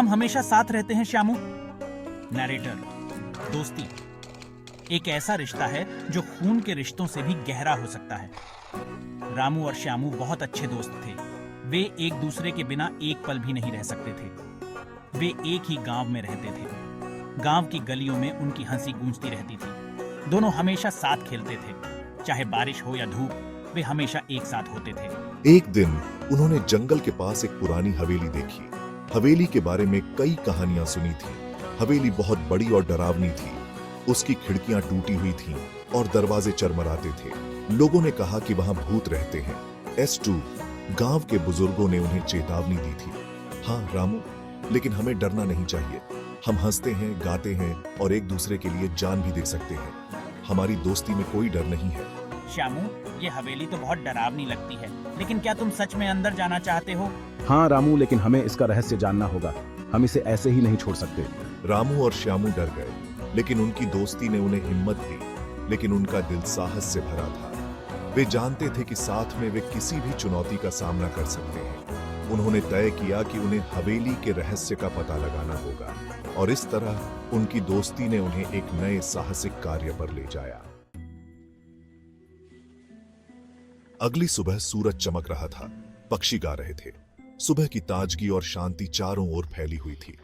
हम हमेशा साथ रहते हैं श्यामू। नरेटर, दोस्ती एक ऐसा रिश्ता है जो खून के रिश्तों से भी गहरा हो सकता है। रामू और श्यामू बहुत अच्छे दोस्त थे। वे एक दूसरे के बिना एक पल भी नहीं रह सकते थे। वे एक ही गांव में रहते थे। गांव की गलियों में उनकी हंसी गूंजती रहती थी। दोनों हमेशा साथ खेलते थे। चाहे बारिश हो या धूप, वे हमेशा एक साथ होते थे। एक दिन उन्होंने जंगल के पास एक पुरानी हवेली देखी। हवेली के बारे में कई कहानियां सुनी थी। हवेली बहुत बड़ी और डरावनी थी। उसकी खिड़कियां टूटी हुई थीं और दरवाजे चरमराते थे। लोगों ने कहा कि वहां भूत रहते हैं। S2 गांव के बुजुर्गों ने उन्हें चेतावनी दी थी। हाँ रामू, लेकिन हमें डरना नहीं चाहिए। हम हंसते हैं, गाते हैं और एक दूसरे के लिए जान भी दे सकते हैं। हमारी दोस्ती में कोई डर नहीं है। श्यामू, ये हवेली तो बहुत डरावनी लगती है, लेकिन क्या तुम सच में अंदर जाना चाहते हो? हाँ रामू, लेकिन हमें इसका रहस्य जानना होगा। हम इसे ऐसे ही नहीं छोड़ सकते। रामू और श्यामू डर गए, लेकिन उनकी दोस्ती ने उन्हें हिम्मत दी। लेकिन उनका दिल साहस से भरा था। वे जानते थे कि साथ में वे किसी भी चुनौती का सामना कर सकते हैं। उन्होंने तय किया कि उन्हें हवेली के रहस्य का पता लगाना होगा, और इस तरह उनकी दोस्ती ने उन्हें एक नए साहसिक कार्य पर ले जाया। अगली सुबह सूरज चमक रहा था। पक्षी गा रहे थे। सुबह की ताजगी और शांति चारों ओर फैली हुई थी।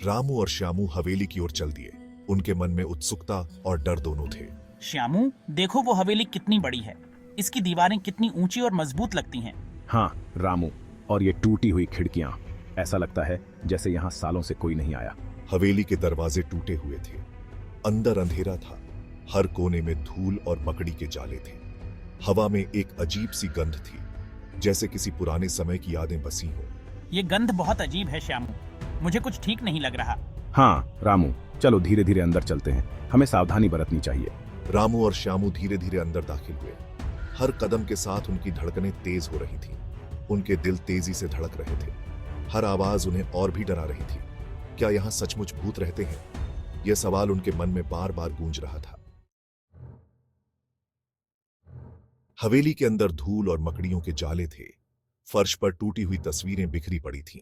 रामू और श्यामू हवेली की ओर चल दिए। उनके मन में उत्सुकता और डर दोनों थे। श्यामू, देखो वो हवेली कितनी बड़ी है। इसकी दीवारें कितनी ऊंची और मजबूत लगती हैं। हाँ रामू, और ये टूटी हुई खिड़कियां, ऐसा लगता है जैसे यहाँ सालों से कोई नहीं आया। हवेली के दरवाजे टूटे हुए थे। अंदर अंधेरा था। हर कोने में धूल और मकड़ी के जाले थे। हवा में एक अजीब सी गंध थी, जैसे किसी पुराने समय की यादें बसी हो। ये गंध बहुत अजीब है श्यामू, मुझे कुछ ठीक नहीं लग रहा। हाँ रामू, चलो धीरे धीरे अंदर चलते हैं। हमें सावधानी बरतनी चाहिए। रामू और श्यामू धीरे धीरे अंदर दाखिल हुए। हर कदम के साथ उनकी धड़कनें तेज हो रही थीं। उनके दिल तेजी से धड़क रहे थे। हर आवाज उन्हें और भी डरा रही थी। क्या यहाँ सचमुच भूत रहते हैं? यह सवाल उनके मन में बार बार गूंज रहा था। हवेली के अंदर धूल और मकड़ियों के जाले थे। फर्श पर टूटी हुई तस्वीरें बिखरी पड़ी थीं।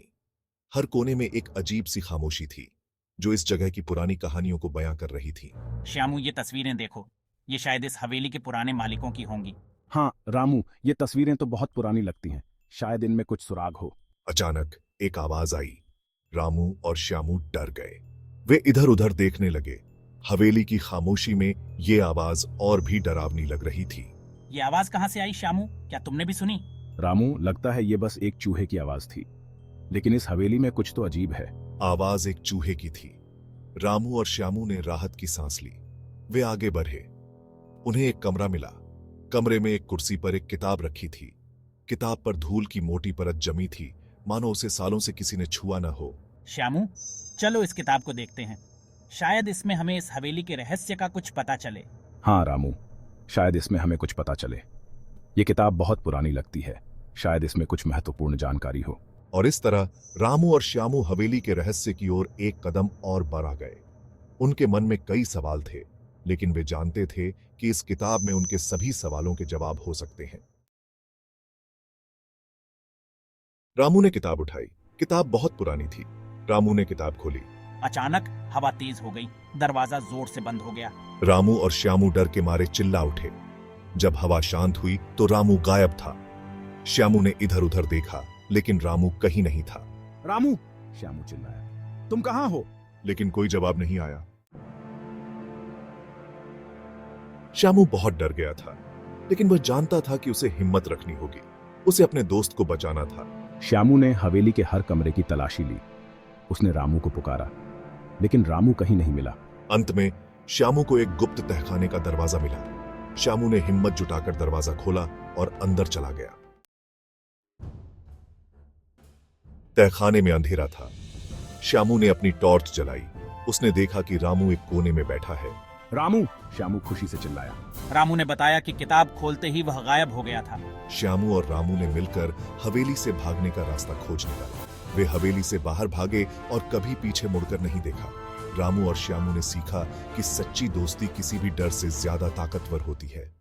हर कोने में एक अजीब सी खामोशी थी, जो इस जगह की पुरानी कहानियों को बयां कर रही थी। श्यामू, ये तस्वीरें देखो। ये शायद इस हवेली के पुराने मालिकों की होंगी। हाँ रामू, ये तस्वीरें तो बहुत पुरानी लगती हैं। शायद इनमें कुछ सुराग हो। अचानक एक आवाज आई। रामू और श्यामू डर गए। वे इधर उधर देखने लगे। हवेली की खामोशी में ये आवाज और भी डरावनी लग रही थी। ये आवाज कहाँ से आई श्यामू? क्या तुमने भी सुनी? रामू, लगता है ये बस एक चूहे की आवाज थी, लेकिन इस हवेली में कुछ तो अजीब है। आवाज एक चूहे की थी। रामू और श्यामू ने राहत की सांस ली। वे आगे बढ़े। उन्हें एक कमरा मिला। कमरे में एक कुर्सी पर एक किताब रखी थी। किताब पर धूल की मोटी परत जमी थी, मानो उसे सालों से किसी ने छुआ न हो। श्यामू, चलो इस किताब को देखते हैं। शायद इसमें हमें इस हवेली के रहस्य का कुछ पता चले। हाँ रामू, शायद इसमें हमें कुछ पता चले। ये किताब बहुत पुरानी लगती है। शायद इसमें कुछ महत्वपूर्ण जानकारी हो। और इस तरह रामू और श्यामू हवेली के रहस्य की ओर एक कदम और बढ़ गए। उनके मन में कई सवाल थे, लेकिन वे जानते थे कि इस किताब में उनके सभी सवालों के जवाब हो सकते हैं। रामू ने किताब उठाई। किताब बहुत पुरानी थी। रामू ने किताब खोली। अचानक हवा तेज हो गई। दरवाजा जोर से बंद हो गया। रामू और श्यामू डर के मारे चिल्ला उठे। जब हवा शांत हुई तो रामू गायब था। श्यामू ने इधर उधर देखा, लेकिन रामू कहीं नहीं था। रामू, श्यामू चिल्लाया, तुम कहाँ हो? लेकिन कोई जवाब नहीं आया। श्यामू बहुत डर गया था, लेकिन वह जानता था कि उसे हिम्मत रखनी होगी। उसे अपने दोस्त को बचाना था। श्यामू ने हवेली के हर कमरे की तलाशी ली। उसने रामू को पुकारा, लेकिन रामू कहीं नहीं मिला। अंत में श्यामू को एक गुप्त तहखाने का दरवाजा मिला। श्यामू ने हिम्मत जुटाकर दरवाजा खोला और अंदर चला गया। तहखाने में अंधेरा था। श्यामू ने अपनी टॉर्च जलाई। उसने देखा कि रामू एक कोने में बैठा है। रामू, श्यामू खुशी से चिल्लाया। रामू ने बताया कि किताब खोलते ही वह गायब हो गया था। श्यामू और रामू ने मिलकर हवेली से भागने का रास्ता खोज निकाला। वे हवेली से बाहर भागे और कभी पीछे मुड़कर नहीं देखा। रामू और श्यामू ने सीखा कि सच्ची दोस्ती किसी भी डर से ज्यादा ताकतवर होती है।